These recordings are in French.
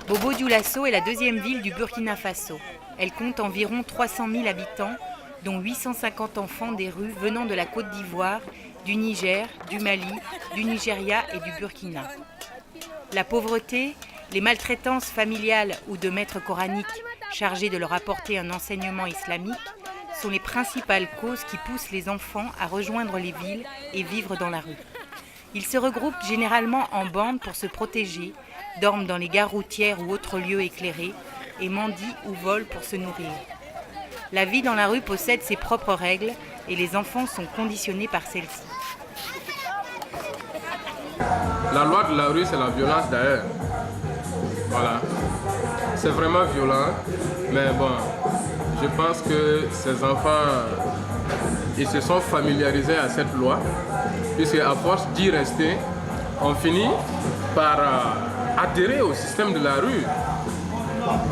Bobo-Dioulasso est la deuxième ville du Burkina Faso. Elle compte environ 300 000 habitants, dont 850 enfants des rues venant de la Côte d'Ivoire, du Niger, du Mali, du Nigeria et du Burkina. La pauvreté, les maltraitances familiales ou de maîtres coraniques chargés de leur apporter un enseignement islamique sont les principales causes qui poussent les enfants à rejoindre les villes et vivre dans la rue. Ils se regroupent généralement en bandes pour se protéger, dorment dans les gares routières ou autres lieux éclairés et mendient ou volent pour se nourrir. La vie dans la rue possède ses propres règles et les enfants sont conditionnés par celles-ci. La loi de la rue, c'est la violence d'ailleurs. Voilà. C'est vraiment violent, mais bon, je pense que ces enfants, ils se sont familiarisés à cette loi, puisque à force d'y rester, on finit par adhérer au système de la rue.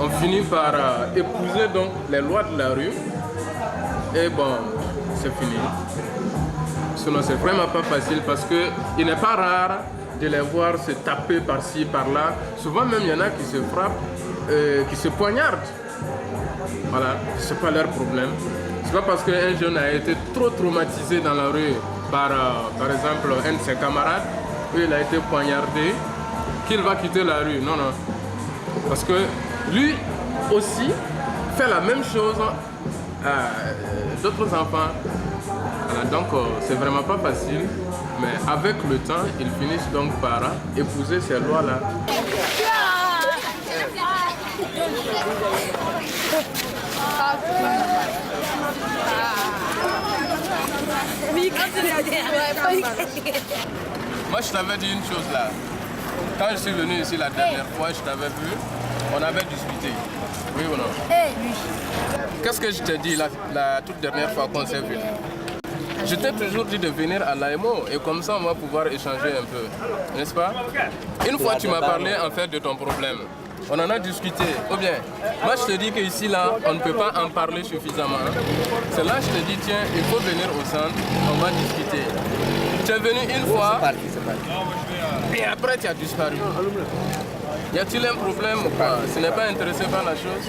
On finit par épouser donc les lois de la rue, et bon, c'est fini. Sinon, c'est vraiment pas facile parce qu'il n'est pas rare de les voir se taper par-ci, par-là. Souvent même, il y en a qui se frappent, qui se poignardent. Voilà, c'est pas leur problème. C'est pas parce qu'un jeune a été trop traumatisé dans la rue par exemple, un de ses camarades, où il a été poignardé, qu'il va quitter la rue. Non, non. Parce que lui aussi fait la même chose à d'autres enfants. Voilà, donc c'est vraiment pas facile, mais avec le temps, ils finissent donc par épouser ces lois-là. Moi je t'avais dit une chose là. Quand je suis venu ici la dernière fois, je t'avais vu, on avait discuté. Oui ou non? Oui. Qu'est-ce que je t'ai dit la toute dernière fois qu'on s'est vu? Je t'ai toujours dit de venir à l'AMO et comme ça on va pouvoir échanger un peu, n'est-ce pas? Une fois tu m'as parlé en fait de ton problème. On en a discuté. Ou bien, moi je te dis qu'ici là, on ne peut pas en parler suffisamment. C'est là que je te dis, tiens, il faut venir au centre, on va discuter. Tu es venu une fois, et après tu as disparu. Y a-t-il un problème ou pas? Tu n'es pas intéressé par la chose?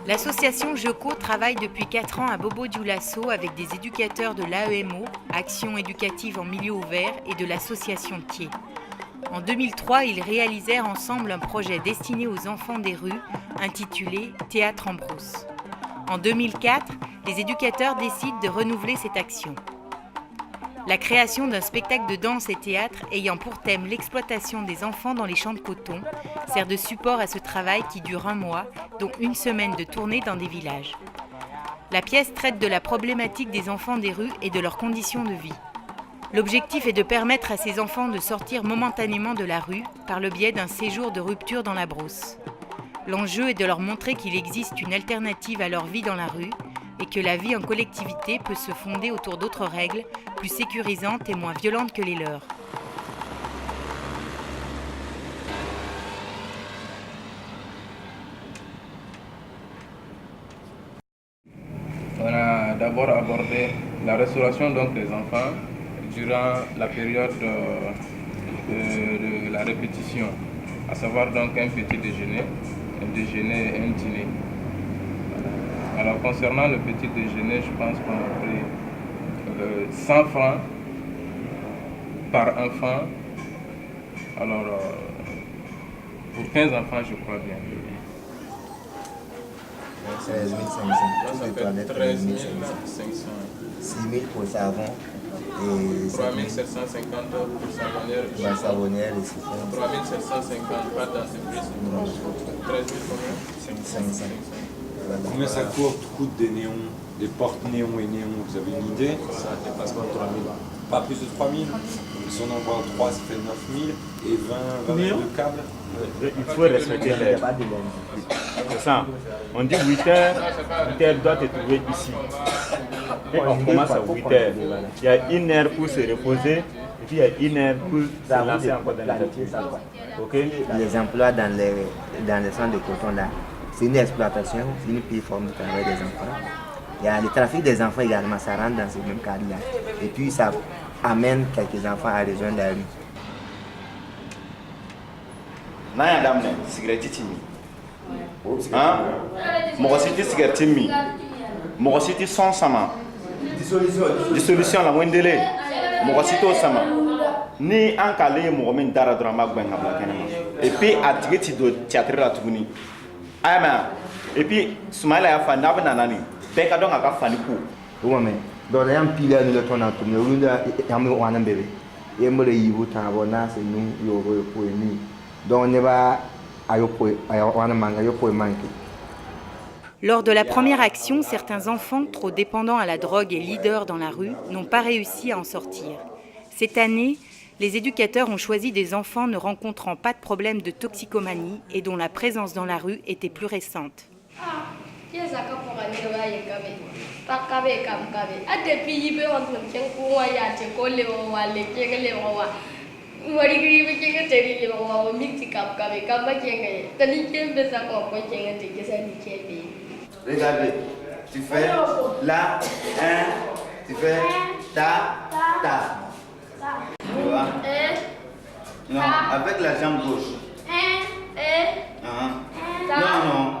L'association JECO travaille depuis 4 ans à Bobo-Dioulasso avec des éducateurs de l'AEMO, Action éducative en milieu ouvert, et de l'association TIE. En 2003, ils réalisèrent ensemble un projet destiné aux enfants des rues, intitulé Théâtre en brousse. En 2004, les éducateurs décident de renouveler cette action. La création d'un spectacle de danse et théâtre ayant pour thème l'exploitation des enfants dans les champs de coton sert de support à ce travail qui dure 1 mois, dont 1 semaine de tournée dans des villages. La pièce traite de la problématique des enfants des rues et de leurs conditions de vie. L'objectif est de permettre à ces enfants de sortir momentanément de la rue par le biais d'un séjour de rupture dans la brousse. L'enjeu est de leur montrer qu'il existe une alternative à leur vie dans la rue et que la vie en collectivité peut se fonder autour d'autres règles, plus sécurisantes et moins violentes que les leurs. On a d'abord abordé la restauration donc, des enfants durant la période de la répétition, à savoir donc un petit déjeuner, un déjeuner et un dîner. Alors concernant le petit déjeuner, je pense qu'on a pris 100 francs par enfant. Alors pour 15 enfants, je crois bien. 16 500. Ça fait 13 500. 6 000 pour savon et 3 750 pour savonnière. la savonnière et siphon. 3 750 pas dentifrice. 13 000 combien? 500. Combien ça coûte des néons, des portes néons et néons? Vous avez une idée? Ça dépasse pas 3 000. Pas plus de 3 000? Si on en vend 3, ça fait 9 000 et 20 mètres de câble. Il faut respecter les... C'est ça. On dit 8 heures, 8 heures doit te trouver ici. Et on commence à 8 heures. Il y a 1 heure pour se reposer et puis il y a 1 heure pour se lancer encore dans les activités. Okay? Les emplois dans les centres de coton là, c'est une exploitation, c'est une pire forme de travail des enfants. Il y a le trafic des enfants également, ça rentre dans ce même cadre-là. Et puis ça amène quelques enfants à rejoindre la rue. Naya damne cigarette timi. Hein? Morositi cigarette timi. Morositi son sama. Dissolution la wendele. Morositi au sama. Ni ankale mohamed dara drama gbenga blakenema. Et puis a tigeti do théâtre la tuguni. Ayama. Et puis Soumaïla ya fa naba nanani. Beka donc aka fani ku. Oui, donc il y a un pilote de ton entourage, il y a un bébé. Il y a un bébé qui est là, c'est nous, il y a un bébé. Donc on va à Lors de la première action, certains enfants, trop dépendants à la drogue et leaders dans la rue, n'ont pas réussi à en sortir. Cette année, les éducateurs ont choisi des enfants ne rencontrant pas de problème de toxicomanie et dont la présence dans la rue était plus récente. Regardez, tu fais là, tu fais ta. Tu vois? Non, avec la jambe gauche. Non.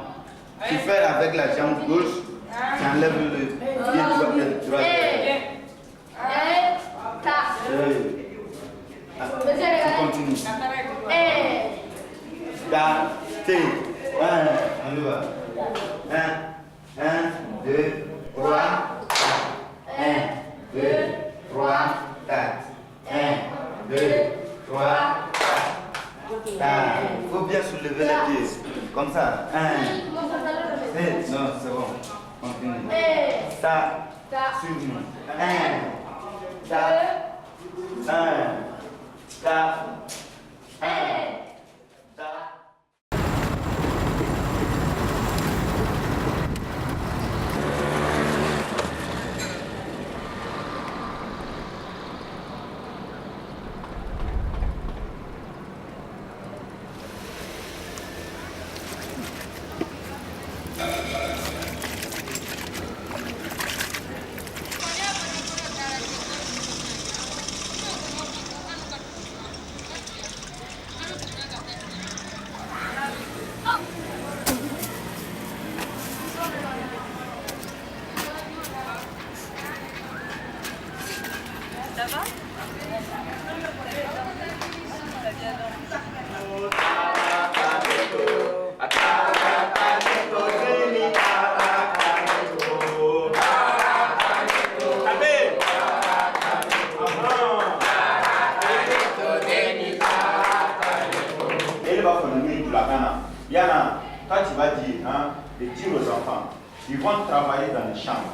Tu fais avec la jambe gauche, tu enlèves le pied droit. Tu continues. On y va. 1, 2, 3, 1, 2, 3, 4. 1, 2, 3, 4. Il faut bien soulever les pieds. Comme ça. 1. Non, c'est bon. Continue. Ça, sur nous. 1. Ça. 1. Ça. 1. Yana, quand tu vas dire, de dire aux enfants, ils vont travailler dans les champs.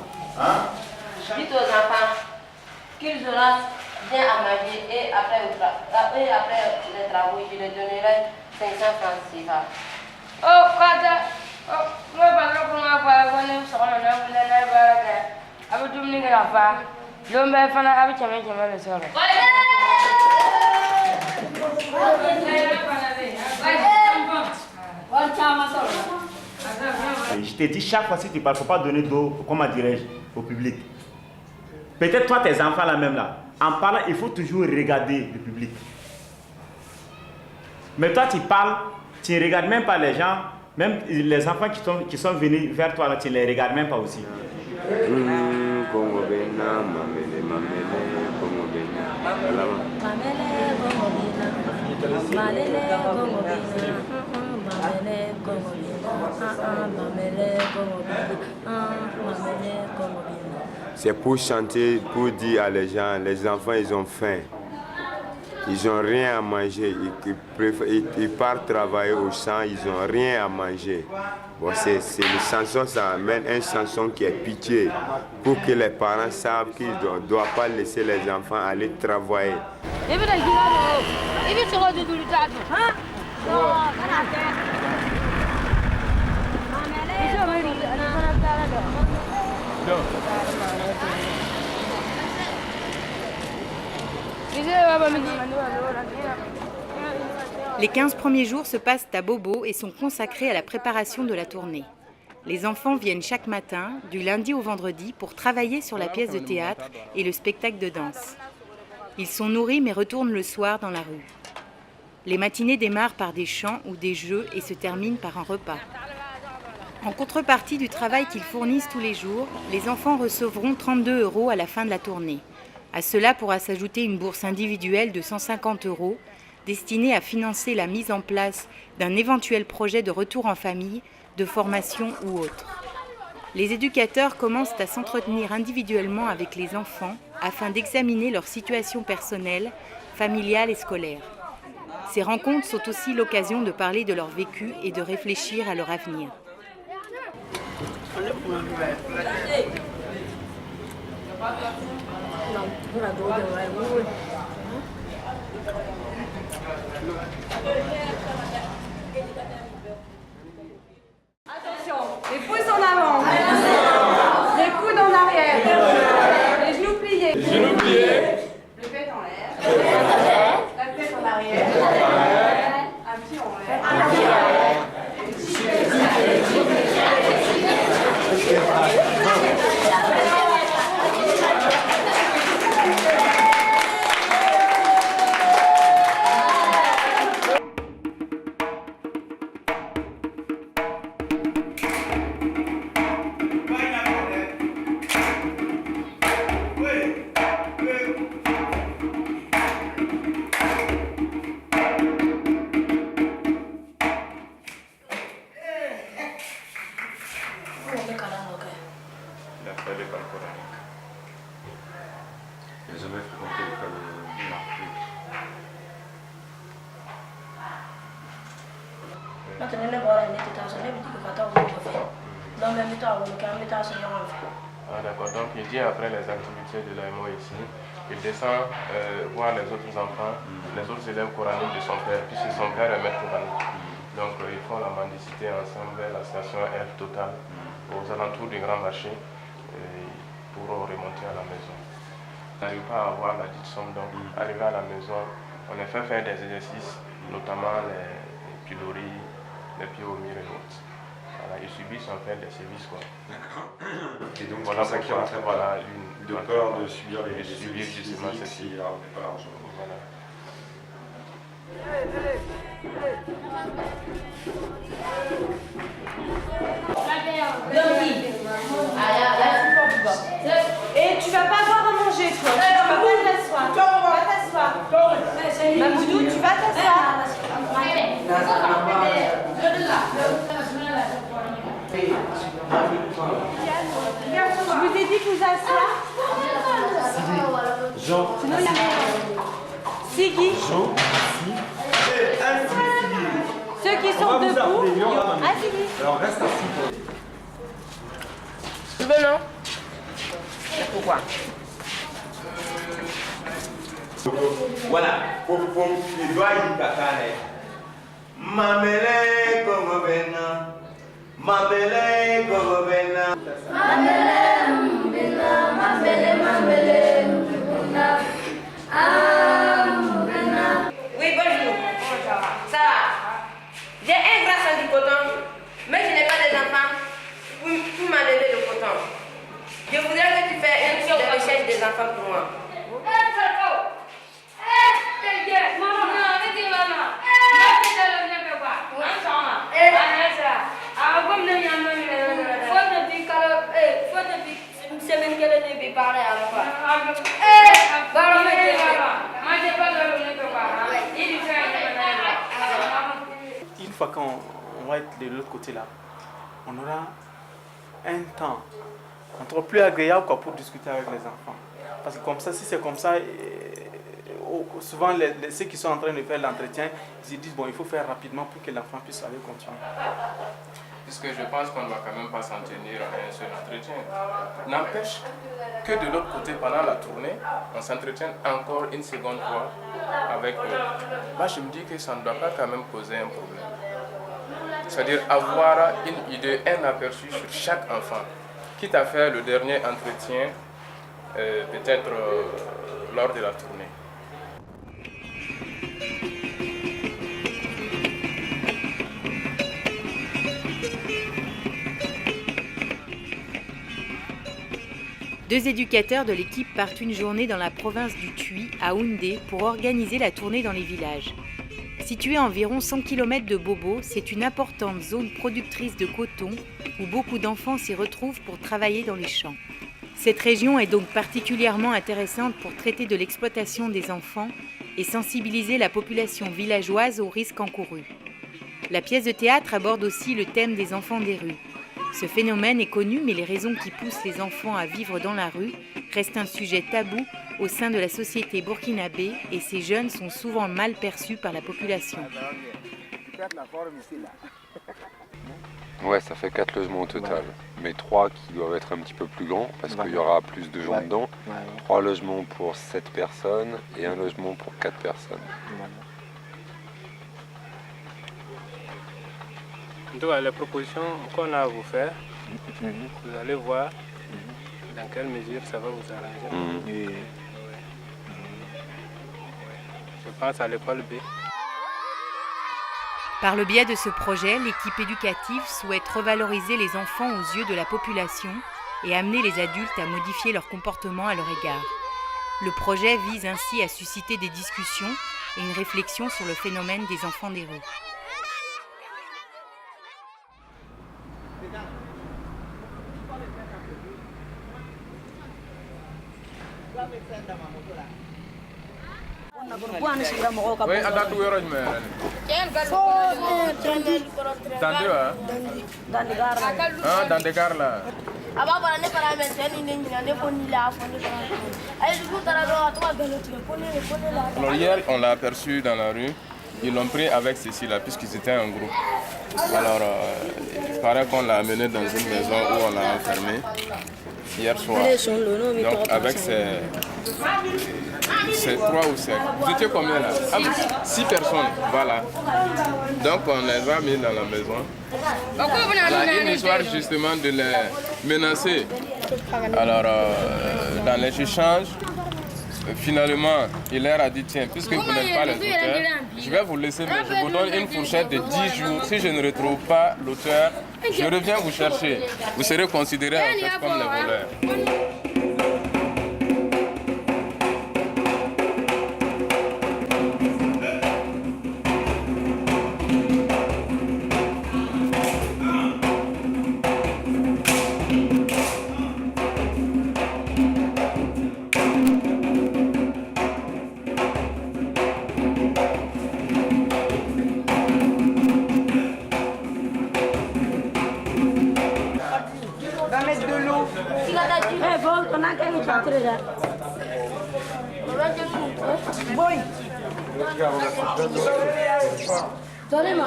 Dites aux enfants qu'ils auront bien à manger et après les travaux, je leur donnerai 500 francs CFA. Oh, moi, pas pour moi, pour venir sur le nom de la avec tout le monde à faire. L'homme est fan avec le sol. Je t'ai dit chaque fois si tu parles, il ne faut pas donner d'eau, comment dirais-je, au public. Peut-être toi, tes enfants là même là, en parlant, il faut toujours regarder le public. Mais toi, tu parles, tu ne regardes même pas les gens, même les enfants qui sont venus vers toi, là, tu ne les regardes même pas aussi. C'est pour chanter, pour dire à les gens, les enfants ils ont faim. ils n'ont rien à manger, ils partent travailler au champ, ils n'ont rien à manger. Bon, c'est le chanson, ça amène une chanson qui est pitié pour que les parents savent qu'ils ne doivent pas laisser les enfants aller travailler. Les 15 premiers jours se passent à Bobo et sont consacrés à la préparation de la tournée. Les enfants viennent chaque matin, du lundi au vendredi, pour travailler sur la pièce de théâtre et le spectacle de danse. Ils sont nourris mais retournent le soir dans la rue. Les matinées démarrent par des chants ou des jeux et se terminent par un repas. En contrepartie du travail qu'ils fournissent tous les jours, les enfants recevront 32 € à la fin de la tournée. À cela pourra s'ajouter une bourse individuelle de 150 € destinée à financer la mise en place d'un éventuel projet de retour en famille, de formation ou autre. Les éducateurs commencent à s'entretenir individuellement avec les enfants afin d'examiner leur situation personnelle, familiale et scolaire. Ces rencontres sont aussi l'occasion de parler de leur vécu et de réfléchir à leur avenir. Attention, les pouces en avant, les coudes en arrière, les genoux pliés, le pet en l'air, la tête en arrière, un pied en l'air. D'accord, donc il dit après les activités de l'AMO ici, il descend voir les autres enfants, les autres élèves coraniques de son père, puisque son père est maître coranique. Donc ils font la mendicité ensemble vers la station F Total, aux alentours du grand marché, pour remonter à la maison. On n'arrive pas à avoir la dite somme, donc arrivé à la maison, on a fait faire des exercices, notamment les piloris, les pieds au mur et autres. Voilà, ils subissent en fait des sévices, quoi. Et donc voilà c'est ça qui entraîne de peur de subir les justement cette si on n'est pas l'argent. Voilà. Et tu vas pas avoir à manger, toi. Tu vas pas t'asseoir. Va t'asseoir. Mamoudou, tu vas t'asseoir. Je vous ai dit de vous asseoir. Jean. Siggy. Jean. Ceux qui sont debout. Assis. Alors reste assis. Tu veux, non? Pourquoi? Voilà, il doit y aller. Mamele como bena, mamele como bena. Mamele, bena, mamele, bena. Oui, bonjour. Ça va? J'ai un grand sac de coton, mais je n'ai pas des enfants pour m'enlever le coton. Je voudrais que tu fasses une petite recherche des enfants pour moi. Une fois qu'on va être de l'autre côté là, on aura un temps encore plus agréable quoi, pour discuter avec les enfants. Parce que comme ça, si c'est comme ça, souvent ceux qui sont en train de faire l'entretien, ils se disent bon, il faut faire rapidement pour que l'enfant puisse aller continuer. Puisque je pense qu'on ne va quand même pas s'en tenir à un seul entretien. N'empêche que de l'autre côté, pendant la tournée, on s'entretienne encore une seconde fois avec eux. Moi, je me dis que ça ne doit pas quand même causer un problème. C'est-à-dire avoir une idée, un aperçu sur chaque enfant. Quitte à faire le dernier entretien, peut-être lors de la tournée. Deux éducateurs de l'équipe partent une journée dans la province du Tui, à Houndé, pour organiser la tournée dans les villages. Située à environ 100 km de Bobo, c'est une importante zone productrice de coton où beaucoup d'enfants s'y retrouvent pour travailler dans les champs. Cette région est donc particulièrement intéressante pour traiter de l'exploitation des enfants et sensibiliser la population villageoise aux risques encourus. La pièce de théâtre aborde aussi le thème des enfants des rues. Ce phénomène est connu, mais les raisons qui poussent les enfants à vivre dans la rue restent un sujet tabou au sein de la société burkinabé et ces jeunes sont souvent mal perçus par la population. Ouais, ça fait 4 logements au total, mais 3 qui doivent être un petit peu plus grands parce qu'il y aura plus de gens dedans. 3 logements pour 7 personnes et un logement pour 4 personnes. Donc, les propositions qu'on a à vous faire, vous allez voir dans quelle mesure ça va vous arranger. Je pense à l'école B. Par le biais de ce projet, l'équipe éducative souhaite revaloriser les enfants aux yeux de la population et amener les adultes à modifier leur comportement à leur égard. Le projet vise ainsi à susciter des discussions et une réflexion sur le phénomène des enfants des rues. Oui, à date où est-ce dans deux, hein? Dans des gares là. Alors hier, on l'a aperçu dans la rue. Ils l'ont pris avec ceci là, puisqu'ils étaient en groupe. Alors, il paraît qu'on l'a amené dans une maison où on l'a enfermé hier soir. Donc, avec ces 3 ou 5. Vous étiez combien là? 6 personnes, voilà. Donc, on les a mis dans la maison. Il y a une histoire justement de les menacer. Alors, dans les échanges, finalement, il leur a dit, tiens, puisque vous n'êtes pas les auteurs, je vais vous laisser, mais je vous donne une fourchette de 10 jours. Si je ne retrouve pas l'auteur, je reviens vous chercher. Vous serez considérés en fait comme les voleurs. Donnez-moi.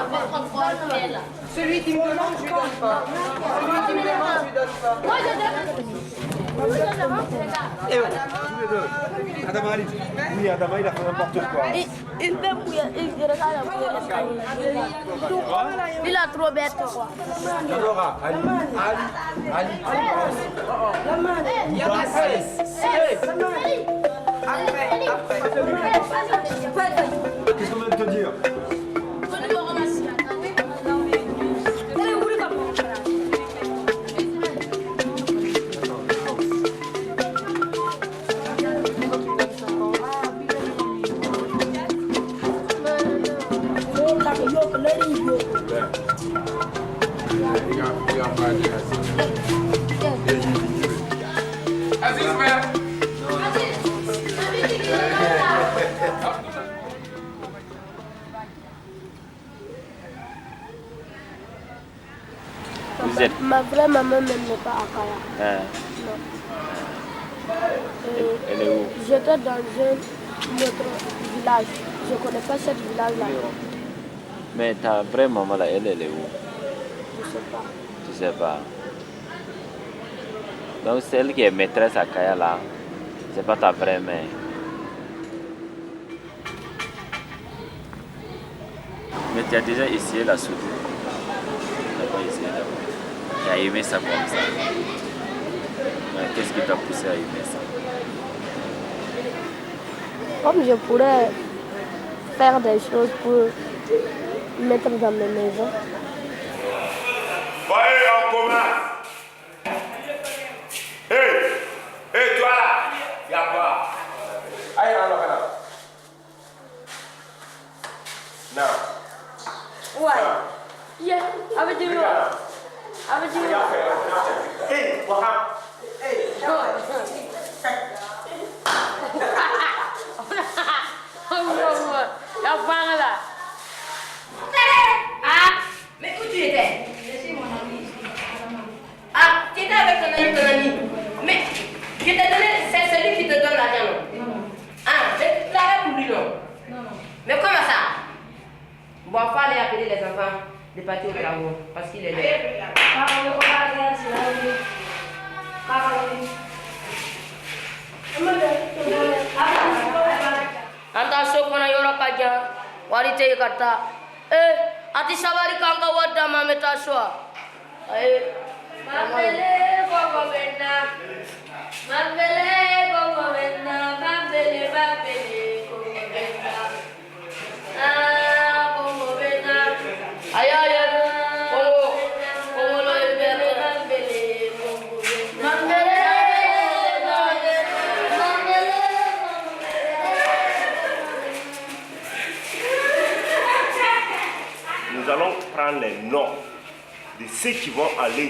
Celui qui me demande, je lui donne pas. Celui qui me demande, je lui donne pas. Moi, je donne. Adama, oui, Adama, il a fait n'importe quoi. Il a trop bête, quoi. Laura, Ali. Qu'est-ce qu'on vient de te dire? Ma vraie maman même n'est pas à Kaya. Non. Elle est où? J'étais dans un notre village. Je ne connais pas ce village-là. Mais ta vraie maman, là, elle est où? Je ne sais pas. Tu sais pas. Donc celle qui est maîtresse à Kaya, là, c'est pas ta vraie mère. Mais tu as déjà essayé la soudure? Tu n'as pas essayé d'abord. Tu as aimé ça comme ça. Mais qu'est-ce qui t'a poussé à aimer ça? Comme je pourrais faire des choses pour mettre dans mes maisons. Voyez en commun. Hey, toi là, y'a quoi? Allez, là. Non. Ouais. Yeah, avec du lourd. Avec du lourd. Hey, Wahab. Hey. La parole là. Ah, mais où tu étais? Je suis mon ami. Ah, tu étais avec ton ami. Mais je t'ai donné, c'est celui qui te donne l'argent, non? Ah, mais tu l'avais pour lui, non? Non. Mais comment ça? Bon, il faut aller appeler les enfants de partir au travail parce qu'il est là. Anta sokona yoro kaja wali te kata ati sabari kanga wadda mameta swa mambele gogo benna mambele gogo benna mambele gogo benna gogo benna ayaya gogo lo ibere mambele gogo mambele Nous allons prendre les noms de ceux qui vont aller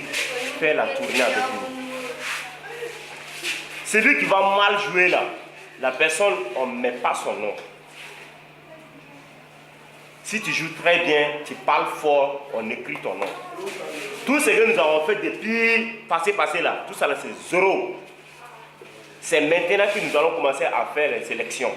faire la tournée avec nous. Celui qui va mal jouer là, la personne, on ne met pas son nom. Si tu joues très bien, tu parles fort, on écrit ton nom. Tout ce que nous avons fait depuis passé là, tout ça là c'est zéro. C'est maintenant que nous allons commencer à faire les sélections.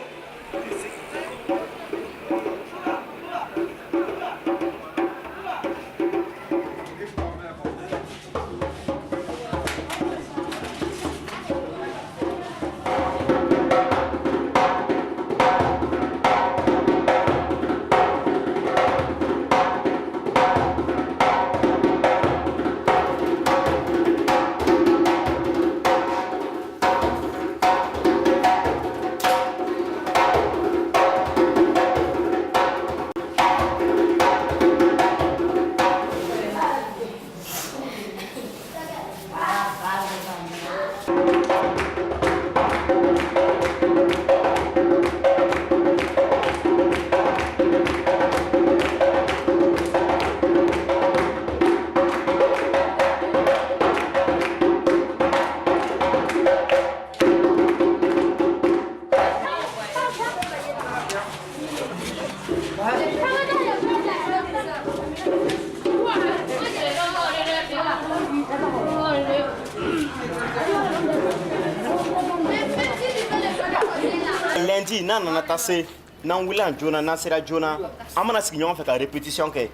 Lundi, nan nana tase, nan wilan jona, nan sera jona, amana sigi ɲɔgɔn fɛ ka répétition kɛ.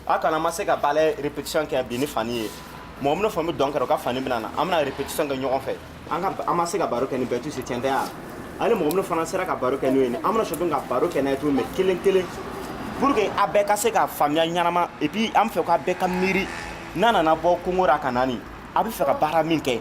A kana ma se ka balɛ répétition kɛ bi ni fani ye. Mɔgɔ minnu fana bɛ dɔn kɛra o ka fani bɛna na, an bɛna répétition kɛ ɲɔgɔn fɛ. An ma se ka baro kɛ ni bɛɛ tu se tiɲɛ tɛ ya. Ale mɔgɔ minnu fana sera ka baro kɛ n'o ye, an bɛna sɔrɔ ka baro kɛ n'a ye tuguni mais kelen kelen. Pour que a bɛɛ ka se ka faamuya ɲɛnama et puis an bɛ fɛ k'a bɛɛ ka miiri n'a nana bɔ Congo ra ka na nin, a bɛ fɛ ka baara min kɛ.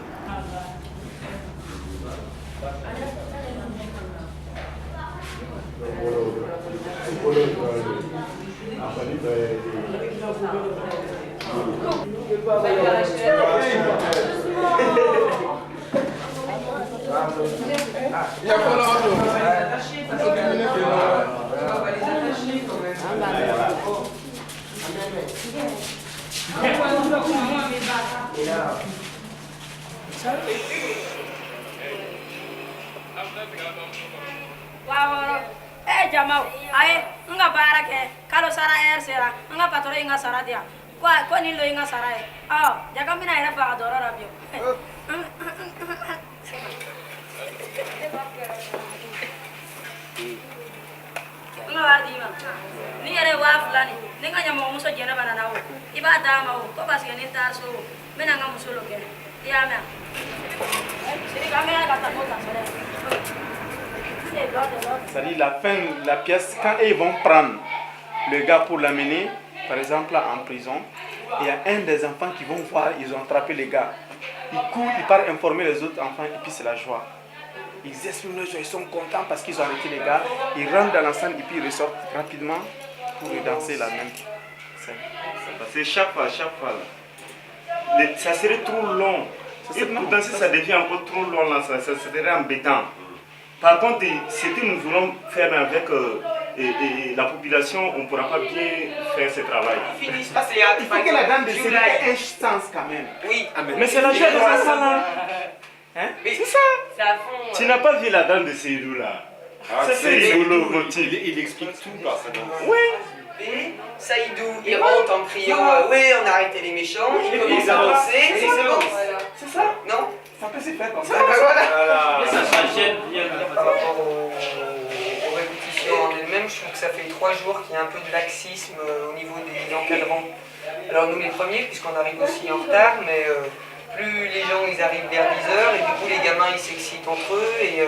Wow, Jamal, aye, nga baara kɛ kalo sara heure sera nga patron nga sara dia ko ni lo nga sara ye jaga mina yɛrɛ faga dɔrɔ la bio C'est-à-dire la fin, la pièce, quand ils vont prendre le gars pour l'amener, par exemple en prison, il y a un des enfants qui vont voir, ils ont attrapé les gars. Ils courent, ils partent informer les autres enfants et puis c'est la joie. Ils expriment leur joie, ils sont contents parce qu'ils ont arrêté les gars. Ils rentrent dans la salle et puis ils ressortent rapidement pour danser la même scène. Parce que chaque fois, ça serait trop long. Et pour danser, ça devient encore trop long, là, ça serait embêtant. Par contre, ce que nous voulons faire avec la population, on ne pourra pas bien faire ce travail. Il faut que la dame de série ait un sens quand même. Oui, mais c'est la joie de ça, là. Hein? C'est ça. à fond. Tu n'as pas vu la dame de Seydou là? C'est rigolo, il explique tout par sa danse. Oui. Et Saïdou, il rentre en criant oui, on a arrêté les méchants, il commence à danser, c'est bon. C'est ça? Non? Ça peut se faire comme ça. Voilà. Mais ça s'enchaîne bien. Par rapport aux répétitions en elles-mêmes, je trouve que ça fait 3 jours qu'il y a un peu de laxisme au niveau des encadrants. Alors nous les premiers, puisqu'on arrive aussi en retard, mais plus les gens ils arrivent vers 10h et du coup les gamins ils s'excitent entre eux et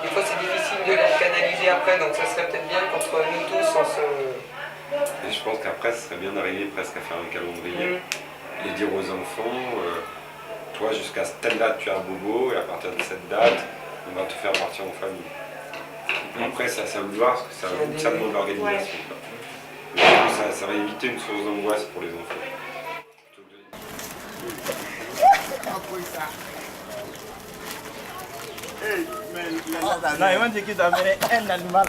des fois c'est difficile de les canaliser après, donc ça serait peut-être bien qu'entre nous tous on se... Et je pense qu'après, ce serait bien d'arriver presque à faire un calendrier et dire aux enfants, toi jusqu'à telle date tu es à Bobo et à partir de cette date, on va te faire partir en famille. Après, c'est à vouloir parce que ça demande l'organisation. Ça va éviter une source d'angoisse pour les enfants. Non, il m'a dit qu'il t'amènerait un animal.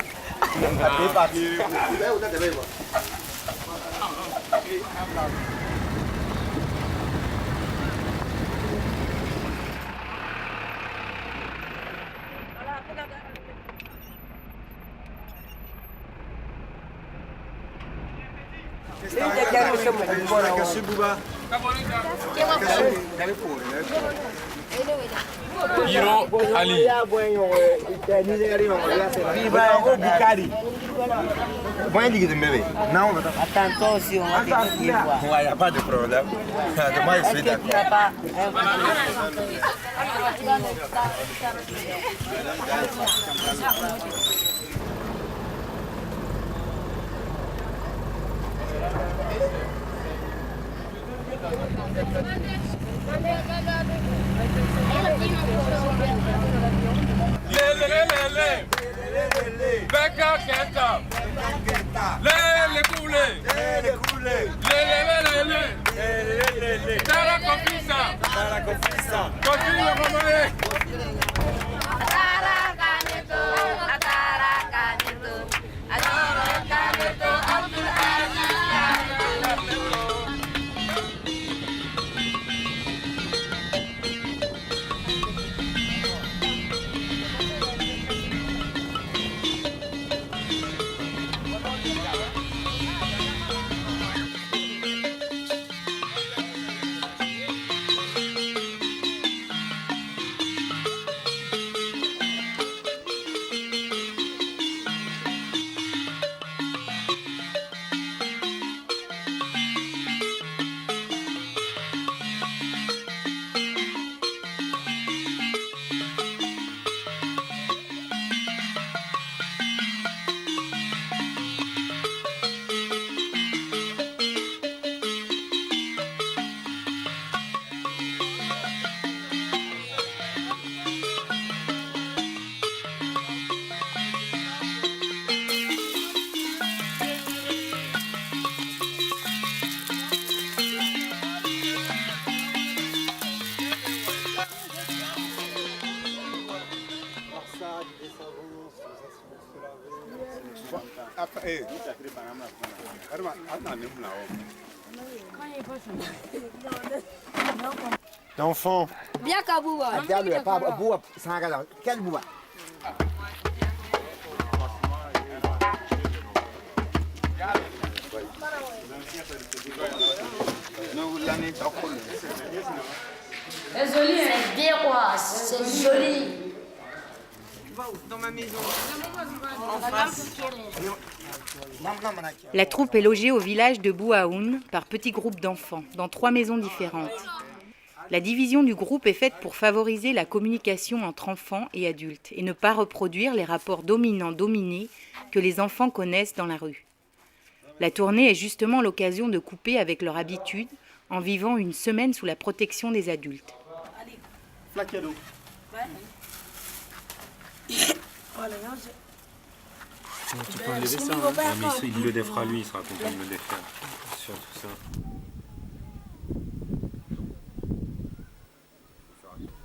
Hiro Ali. Non, attends aussi, on va vérifier. Il n'y a pas de problème. Moi, je suis d'accord. D'enfant. Bien qu'à Bouba. Regarde, pas Bouba, quel Bouba? C'est joli, c'est bien quoi, c'est joli. Dans ma maison. En face. La troupe est logée au village de Bouaoun par petits groupes d'enfants, dans 3 maisons différentes. La division du groupe est faite pour favoriser la communication entre enfants et adultes et ne pas reproduire les rapports dominant-dominé que les enfants connaissent dans la rue. La tournée est justement l'occasion de couper avec leur habitude en vivant une semaine sous la protection des adultes. Tu peux enlever ça, hein. Mais il le défera lui, il sera content de le défaire. Surtout ça.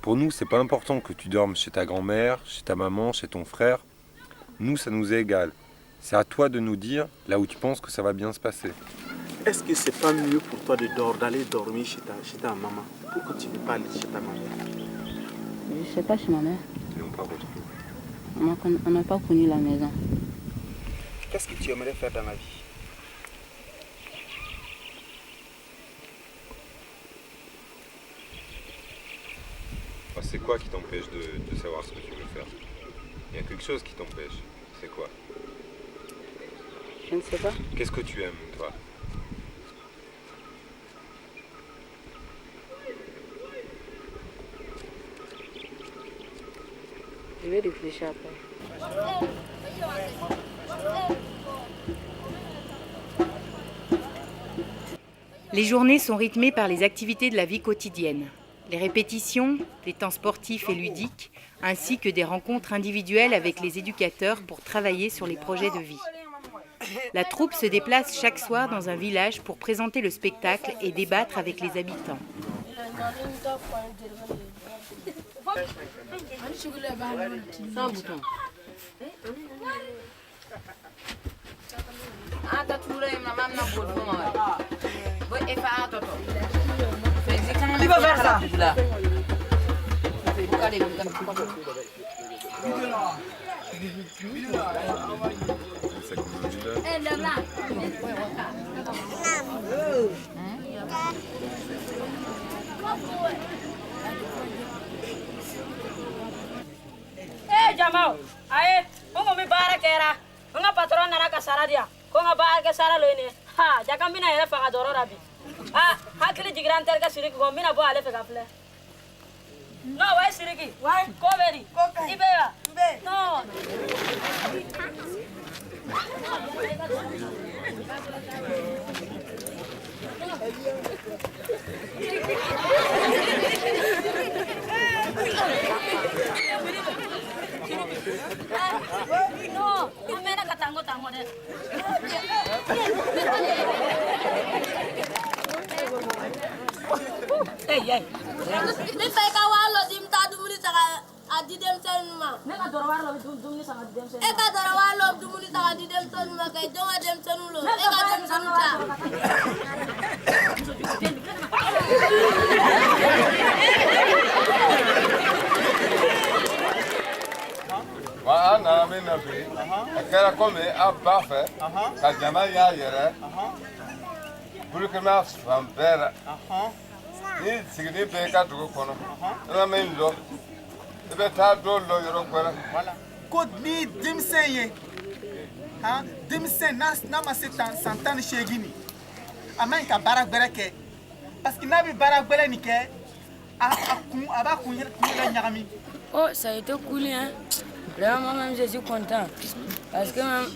Pour nous, c'est pas important que tu dormes chez ta grand-mère, chez ta maman, chez ton frère. Nous, ça nous est égal. C'est à toi de nous dire là où tu penses que ça va bien se passer. Est-ce que c'est pas mieux pour toi d'aller dormir chez ta maman? Pourquoi tu ne veux pas aller chez ta maman? Je sais pas chez ma mère. Ils n'ont pas retrouvé. On n'a pas connu la maison. Qu'est-ce que tu aimerais faire dans la vie? C'est quoi qui t'empêche de savoir ce que tu veux faire? Il y a quelque chose qui t'empêche. C'est quoi? Je ne sais pas. Qu'est-ce que tu aimes, toi? Je vais réfléchir après. Les journées sont rythmées par les activités de la vie quotidienne. Les répétitions, les temps sportifs et ludiques, ainsi que des rencontres individuelles avec les éducateurs pour travailler sur les projets de vie. La troupe se déplace chaque soir dans un village pour présenter le spectacle et débattre avec les habitants. Sans bouton. Qui va faire ça? Jamal, aye, ongo mi bara kera. Onga patron nana ka sara dia. Ko nga bara ke sara lo ini. Ha, jaka mina ele fa doro rabi. Ah, hakili jigran ter ka siriki ko mina bo ale fe ka fle. No, why siriki? Why? Ko beri. Ibewa. No. No, amena katango tango de. Hey. Mi fay ka walo dim ta dumuni saka adidem senuma. Ne ka doro walo dumuni saka adidem senuma. E ka doro walo dumuni saka adidem senuma kay donga dem senulo. E ka dem senuta. Wa na me na be. Akara come a bafe. Ka jama ya yere. Buru ke ma fambera. Ni signi be ka dugo kono. Na me ndo. Ebe ta do lo yoro kwara. Voilà. Ko ni dimsen ye. Hein? Dimsen na ma se santan shegini. Amen ka barak bereke. Parce que nabi barak bele ni ke. Aba kun yela nyagami. Oh, ça a été cool, hein. Vraiment, même je suis content. Parce que même,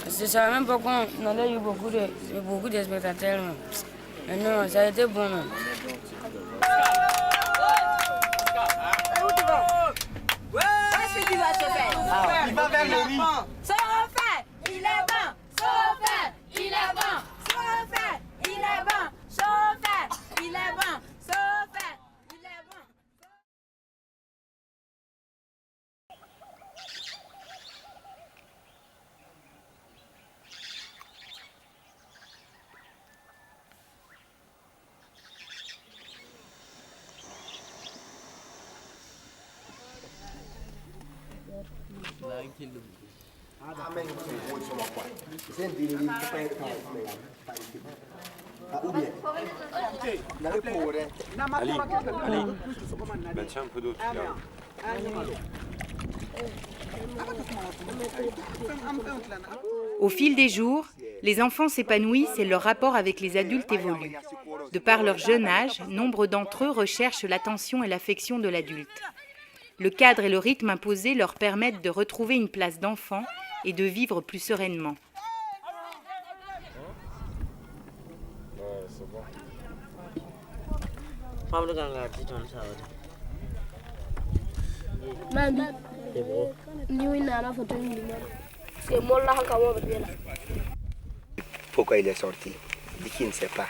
je ne savais même pas qu'on allait eu beaucoup de spectateurs. Mais non, ça a été bon. Même. Qu'est-ce que tu vas se faire? Il va vers le riz. Ça va faire. Il est bon. Ça va faire. Il est bon. Ça va faire. Il est bon. Ça va faire. Il est bon. Ça va faire. Il est bon. Ali, ben tiens un peu d'eau, tu gardes. Au fil des jours, les enfants s'épanouissent et leur rapport avec les adultes évolue. De par leur jeune âge, nombre d'entre eux recherchent l'attention et l'affection de l'adulte. Le cadre et le rythme imposés leur permettent de retrouver une place d'enfant et de vivre plus sereinement. Pourquoi il est sorti? Il dit qu'il ne sait pas.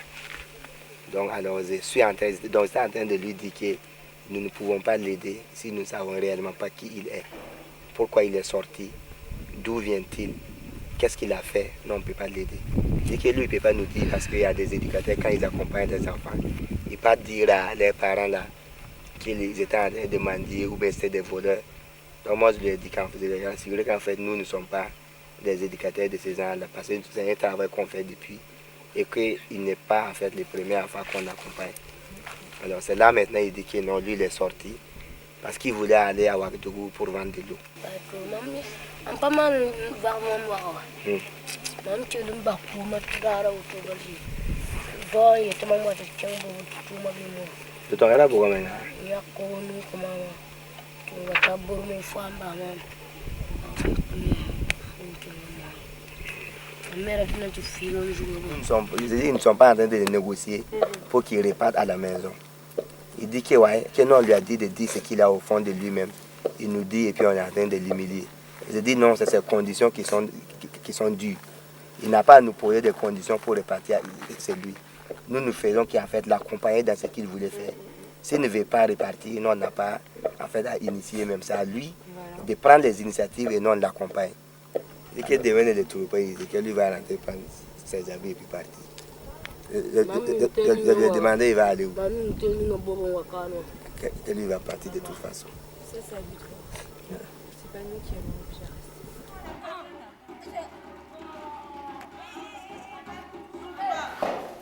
Donc alors je suis en train de lui dire que nous ne pouvons pas l'aider si nous ne savons réellement pas qui il est. Pourquoi il est sorti? D'où vient-il? Qu'est-ce qu'il a fait? Non, on ne peut pas l'aider. C'est que lui, il ne peut pas nous dire parce qu'il y a des éducateurs, quand ils accompagnent des enfants, ils ne peuvent pas dire à leurs parents là qu'ils étaient en train de mendier ou bien c'était des voleurs. Donc moi, je lui ai dit qu'en fait, nous ne sommes pas des éducateurs de ces gens-là parce que c'est un travail qu'on fait depuis et qu'il n'est pas en fait les premières fois qu'on accompagne. Alors c'est là maintenant, il dit que non, lui, il est sorti parce qu'il voulait aller à Ouagadougou pour vendre de l'eau. Tu t'en là pour maintenant? Ils ne sont pas en train de négocier pour qu'il reparte à la maison. Il dit que, ouais, que non, on lui a dit de dire ce qu'il a au fond de lui-même. Il nous dit et puis on est en train de l'humilier. Je dis non, c'est ces conditions qui sont dures. Il n'a pas à nous poser des conditions pour repartir, c'est lui. Nous faisons qu'en fait l'accompagner dans ce qu'il voulait faire. S'il ne veut pas repartir, nous on n'a pas en fait à initier même ça à lui, de prendre les initiatives et non on l'accompagne. Et qu'il devienne de tout pays, et que lui va rentrer prendre ses habits et puis partir. Je lui ai demandé il va aller où. Que lui va partir de toute façon. C'est pas nous qui allons le faire.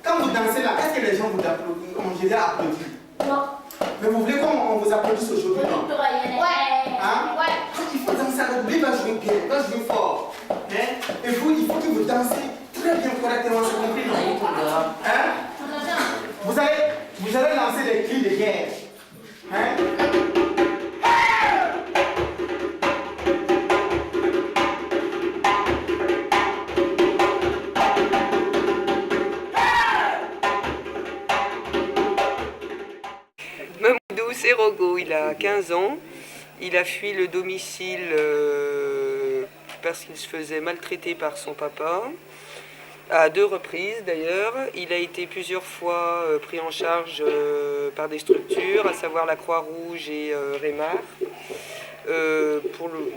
Quand vous dansez là, est-ce que les gens vous applaudissent? On dirait applaudir. Non. Mais vous voulez qu'on vous applaudisse aujourd'hui? Non. Hein? Il faut danser avec lui, il va jouer bien, il va jouer fort. Hein? Et vous, il faut que vous dansez très bien correctement, c'est compris? Hein? Vous allez lancer des cris de guerre. Hein? Mamoudou Serogo, il a 15 ans. Il a fui le domicile parce qu'il se faisait maltraiter par son papa, à 2 reprises d'ailleurs. Il a été plusieurs fois pris en charge par des structures, à savoir la Croix-Rouge et Rémar. Il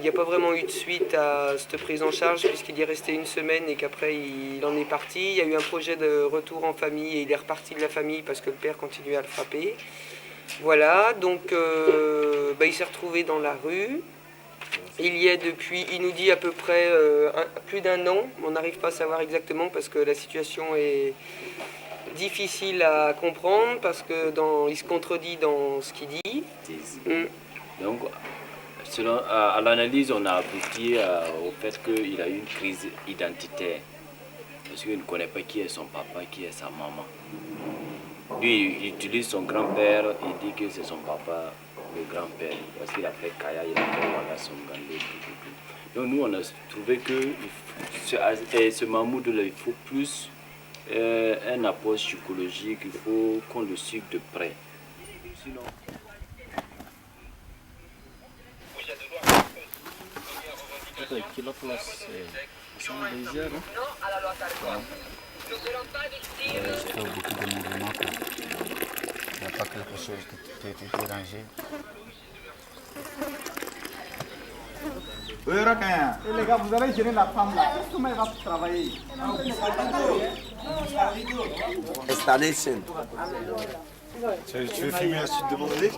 n'y a pas vraiment eu de suite à cette prise en charge puisqu'il y est resté 1 semaine et qu'après il en est parti. Il y a eu un projet de retour en famille et il est reparti de la famille parce que le père continuait à le frapper. Voilà, donc il s'est retrouvé dans la rue. Il y est depuis, il nous dit à peu près plus d'1 an. On n'arrive pas à savoir exactement parce que la situation est difficile à comprendre parce que il se contredit dans ce qu'il dit. Donc, à l'analyse, on a abouti au fait qu'il a eu une crise identitaire. Parce qu'il ne connaît pas qui est son papa, qui est sa maman. Lui, il utilise son grand-père, il dit que c'est son papa, le grand-père, parce qu'il a fait Kaya, il a fait Waga Songandé. Donc nous, on a trouvé que ce Mahmoud, il faut plus un apport psychologique, il faut qu'on le suive de près. Sinon... sont légers, non? Je fais beaucoup de mouvements. Il n'y a pas quelque chose de dérangé. Oui, Rakan. Les gars, vous allez gérer la femme là. Comment elle va travailler? Installation. Tu veux filmer la suite de mon idée?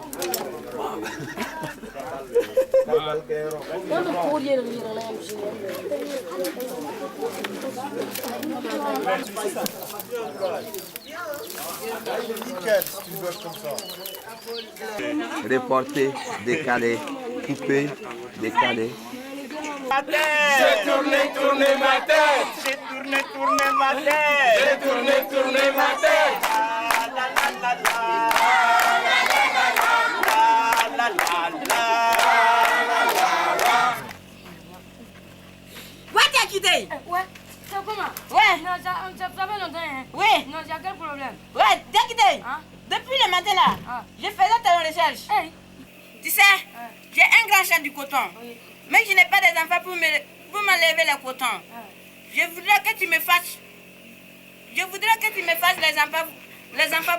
Reporter, décaler, couper, décaler. Ma tête. J'ai tourné ma tête. J'ai tourné ma tête. J'ai tourné ma tête. La la la la. La la la. Ouais, t'as quitté. Ouais. C'est comment? Ouais. Non, ça fait longtemps, hein? Oui. Non, j'ai quel problème? Ouais, t'as quitté. Hein? Depuis le matin là, je faisais tes recherches. Hey. Tu sais, j'ai un grand champ du coton. Oui. Mais je n'ai pas des enfants pour m'enlever le coton. Je voudrais que tu me fasses. Je voudrais que tu me fasses les enfants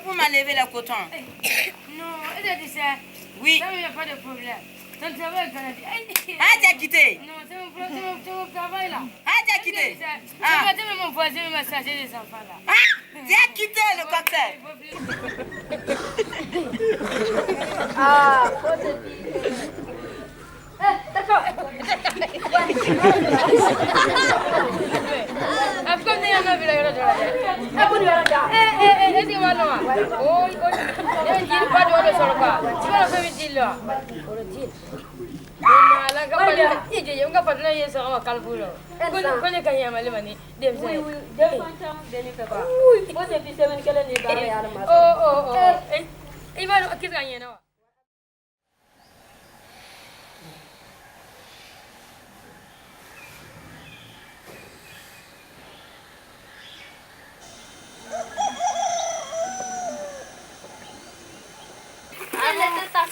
pour m'enlever le coton. Non, et tu sais. Oui. Ça, il n'y a pas de problème. Ton travail, ah, t'as quitté. Non, c'est mon travail là. Ah, t'as quitté. C'est mon voisin qui m'a chargé des enfants là. Ah, t'as quitté le cocktail. Ah, d'accord.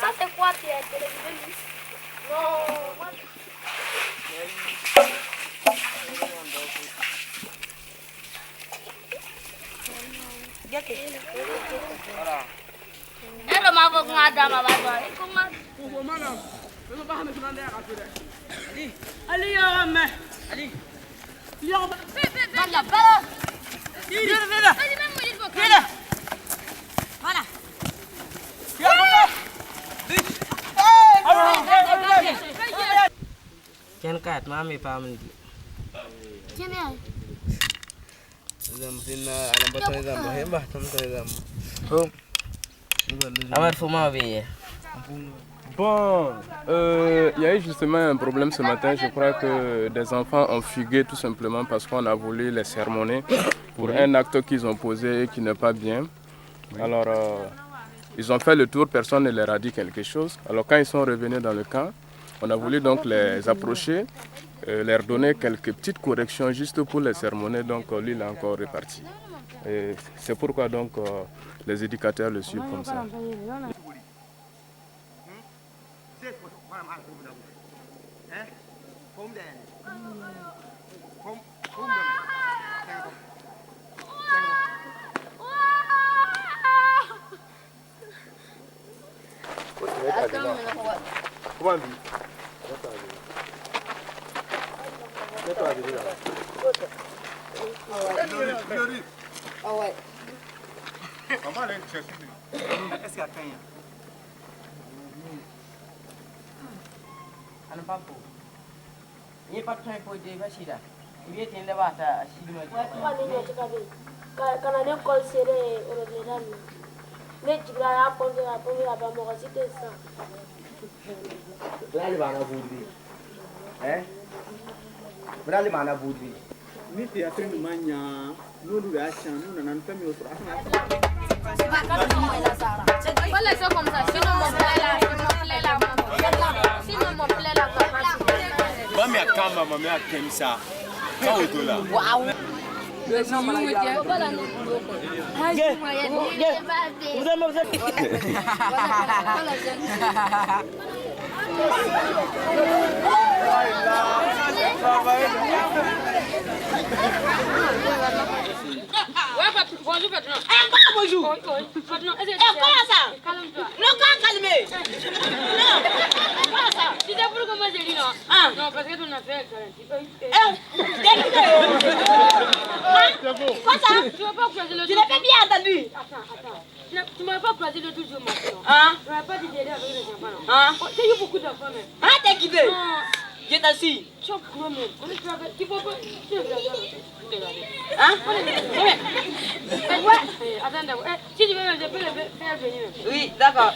Ça c'est quoi tu es télévisé? Non. Hello, ma voix qu'on a dans ma voix. Allez, Yoram. Allez. Yoram. Voilà. Ken kat mami pamli. Kini ay? Zamtin alam ba tayo zam hemba tam tayo zam. Oh. Amar fuma be. Bon, il y a eu justement un problème ce matin. Je crois que des enfants ont fugué tout simplement parce qu'on a voulu les sermonner pour un acte qu'ils ont posé qui n'est pas bien. Alors, ils ont fait le tour, personne ne leur a dit quelque chose. Alors, quand ils sont revenus dans le camp, on a voulu donc les approcher, leur donner quelques petites corrections juste pour les sermonner. Donc, lui, il est encore reparti. Et c'est pourquoi donc les éducateurs le suivent comme ça. Comment Ah ouais. Est-ce qu'il y a quelqu'un? Ano pa po? Ini patron po de bashida. Ibe tende bata shigma. Wa ni ne tika be. Kana ne kol sere oro de ran. Ne jigra ya ponde ya ponde ya ba mo ga site sa. Brali bana budri. Brali bana budri. Ni ti atri manya, nulu ya chan, nuna nan kami otro. Voilà, ça comme ça. Sinon, mon plaît là. Sinon, mon plaît là. Mami a kama, mami a kemsa. Kawo dola. Wow. Bonjour, patron. Bonjour. Patron, quoi ça? Calme-toi. Non, calme. Non, quoi ça? Tu sais pourquoi moi j'ai dit non? Non, parce que ton affaire quoi ça? Tu m'as pas croisé le tout. Tu l'as pas bien entendu. Attends. Tu m'as pas croisé le tout jour maintenant. Tu m'as pas dit d'aider avec les enfants, non? T'as eu beaucoup d'enfants, même. T'es qui veut? Je t'assure. Tu as quoi, même? Tu peux pas. Tu es ouais. Attends d'abord. Si tu veux, je peux le faire venir. Oui, d'accord.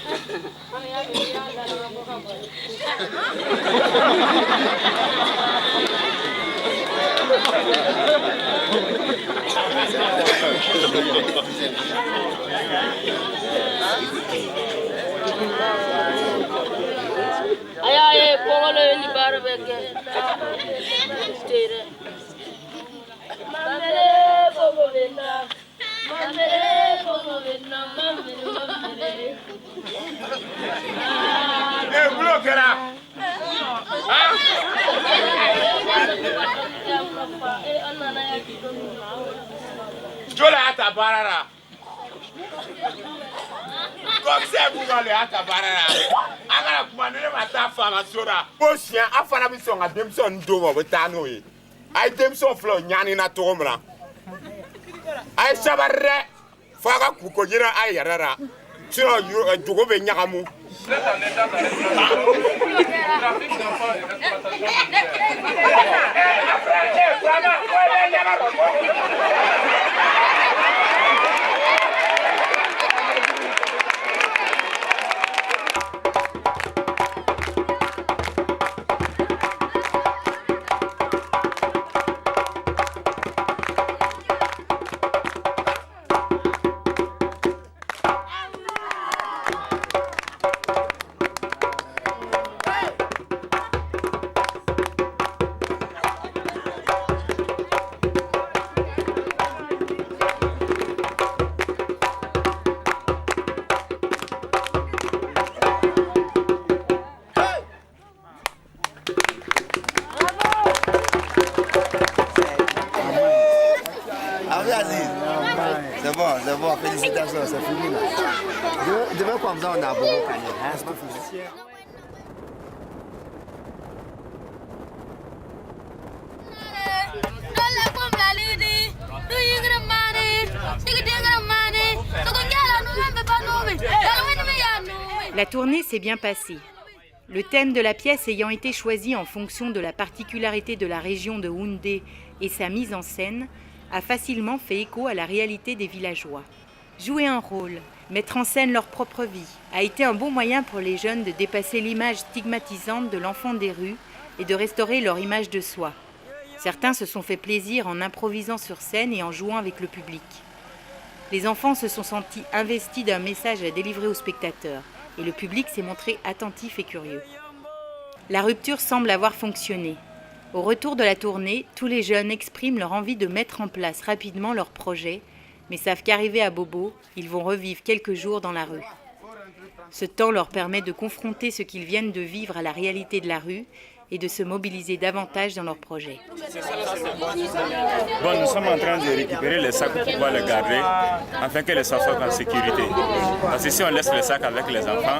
Aye, pongole ni barbeke. Mamele pogo vena. Mamele pogo vena. Mamele. Eh, bloquez là. Jola ata barara. Comme c'est vous allez ata barara. Agara kuma ne ma ta fama sora. Bo chien afana bi songa demson do mo tano yi. Ay demson flo nyani na to mra. Ay sabarre. Faga ku ko jira ay yarara. Tiro yo dogo be nyakamu. C'est bon, félicitations, c'est fini là. Demain comme ça, on a beaucoup gagné. La tournée s'est bien passée. Le thème de la pièce ayant été choisi en fonction de la particularité de la région de Houndé et sa mise en scène, a facilement fait écho à la réalité des villageois. Jouer un rôle, mettre en scène leur propre vie, a été un bon moyen pour les jeunes de dépasser l'image stigmatisante de l'enfant des rues et de restaurer leur image de soi. Certains se sont fait plaisir en improvisant sur scène et en jouant avec le public. Les enfants se sont sentis investis d'un message à délivrer aux spectateurs et le public s'est montré attentif et curieux. La rupture semble avoir fonctionné. Au retour de la tournée, tous les jeunes expriment leur envie de mettre en place rapidement leur projet, mais savent qu'arrivés à Bobo, ils vont revivre quelques jours dans la rue. Ce temps leur permet de confronter ce qu'ils viennent de vivre à la réalité de la rue et de se mobiliser davantage dans leur projet. Bon, nous sommes en train de récupérer les sacs pour pouvoir les garder afin que les enfants soient en sécurité. Parce que si on laisse les sacs avec les enfants,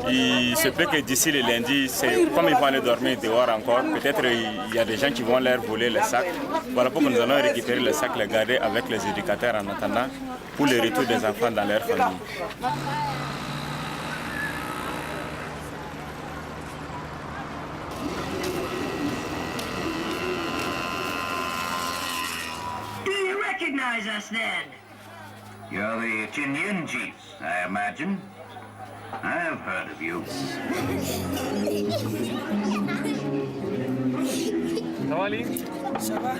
il se peut que d'ici le lundi, comme ils vont aller dormir dehors encore, peut-être il y a des gens qui vont leur voler les sacs. Voilà pourquoi nous allons récupérer les sacs, les garder avec les éducateurs en attendant pour le retour des enfants dans leur famille. Recognize us then? You're the Chinyan chiefs, I imagine. I've heard of you. Ça va, Ali? Ça va?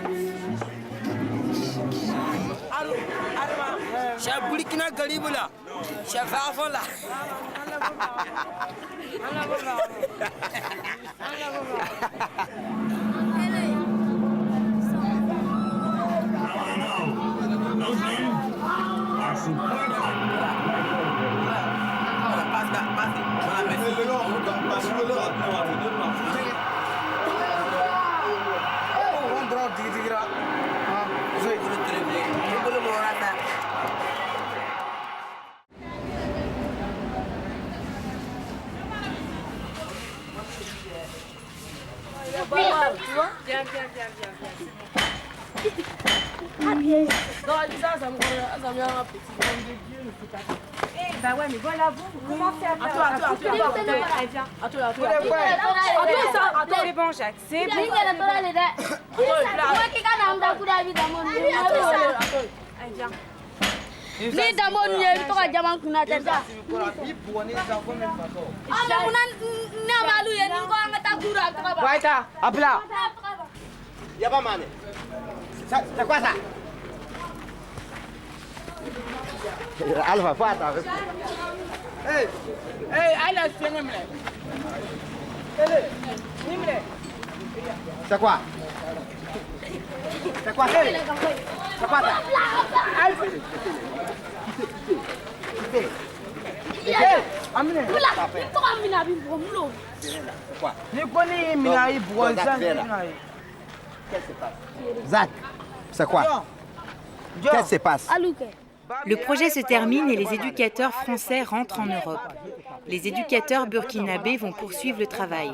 Chef Burkina Garibou là. Chef Afon là. Those men are superb. Bah ouais, mais voilà, vous commencez à faire. Attends, c'est bon, Jacques, c'est bon. Allez, viens. Ni damo ni to ka jama kuna tenta. Ana kuna na malu ye ni ko anga ta kura to ba. Waita, apla. Y'a pas mané. C'est quoi ça? Alpha, faut attendre. Hey, allez, c'est quoi? C'est quoi? C'est quoi ça? Alpha. Zach, c'est quoi? Qu'est-ce qui se passe? Le projet se termine et les éducateurs français rentrent en Europe. Les éducateurs burkinabés vont poursuivre le travail.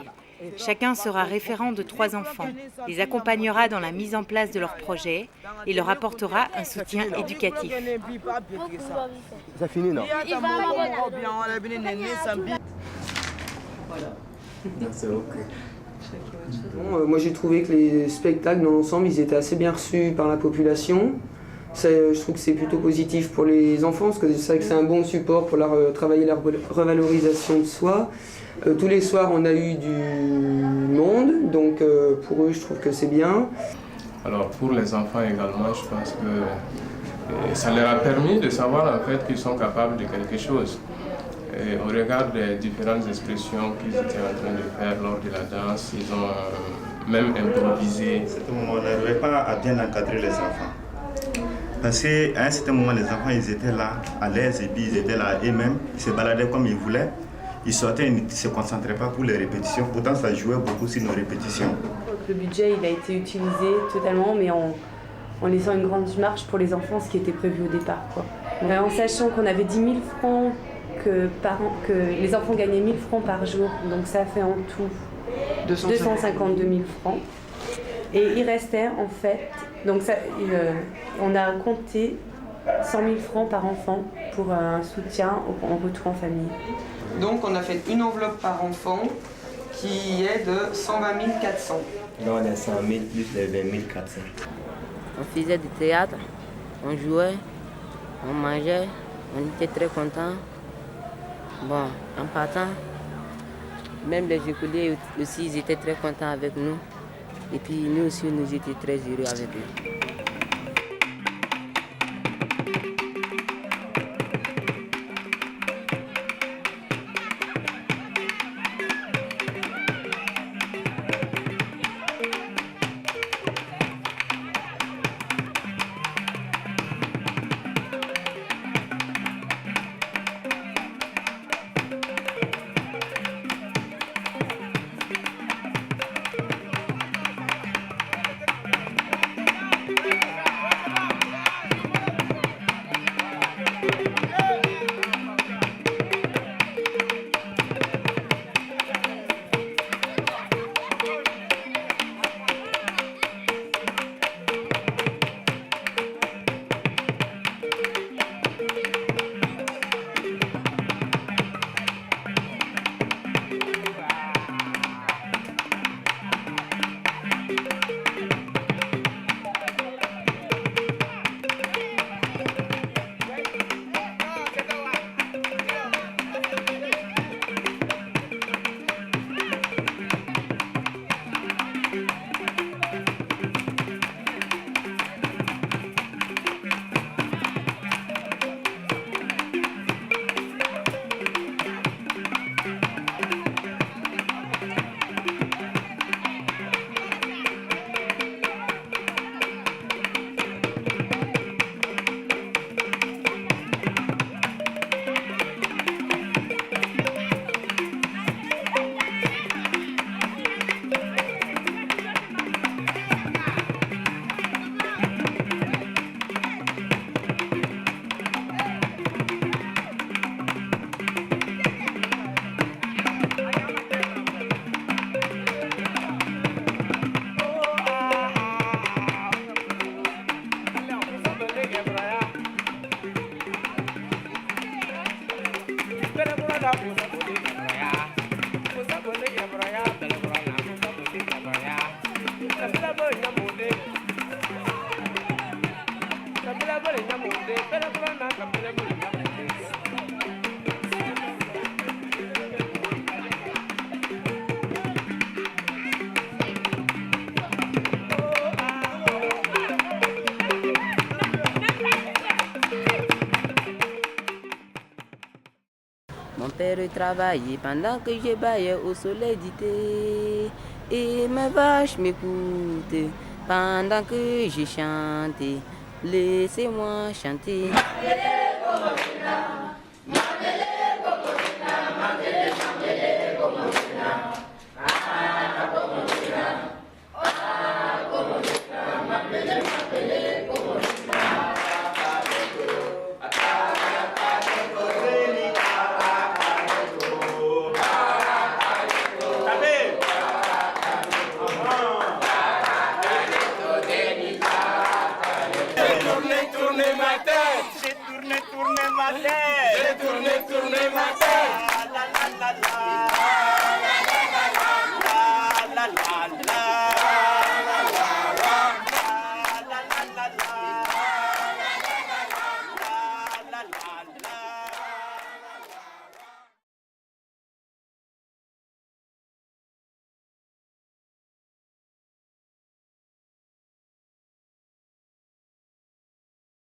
Chacun sera référent de 3 enfants, les accompagnera dans la mise en place de leur projet et leur apportera un soutien éducatif. C'est fini, non? Moi j'ai trouvé que les spectacles dans l'ensemble ils étaient assez bien reçus par la population. Je trouve que c'est plutôt positif pour les enfants parce que c'est vrai que c'est un bon support pour travailler la revalorisation de soi. Tous les soirs on a eu du monde, donc pour eux je trouve que c'est bien. Alors pour les enfants également, je pense que ça leur a permis de savoir en fait qu'ils sont capables de quelque chose. Et au regard des différentes expressions qu'ils étaient en train de faire lors de la danse, ils ont même improvisé. À ce moment, on n'arrivait pas à bien encadrer les enfants. Parce qu'à un certain moment, les enfants ils étaient là, à l'aise, et puis ils étaient là eux-mêmes, ils se baladaient comme ils voulaient. Ils sortaient, ils ne se concentraient pas pour les répétitions, pourtant ça jouait beaucoup sur nos répétitions. Le budget il a été utilisé totalement, mais en laissant une grande marge pour les enfants, ce qui était prévu au départ, quoi. En sachant qu'on avait 10 000 francs que les enfants gagnaient 1 000 francs par jour, donc ça fait en tout 252 000 francs. Et il restait en fait, donc ça, on a compté 100 000 francs par enfant pour un soutien en retour en famille. Donc on a fait une enveloppe par enfant qui est de 120 400. Là on est 100 000 plus les 20 400. On faisait du théâtre, on jouait, on mangeait, on était très contents. Bon, en partant, même les écoliers aussi, ils étaient très contents avec nous. Et puis nous aussi, nous étions très heureux avec eux. aller travailler pendant que je baille au soleil d'été. Et mes vaches m'écoutent pendant que je chante. Laissez-moi chanter. J'ai tourné ma tête.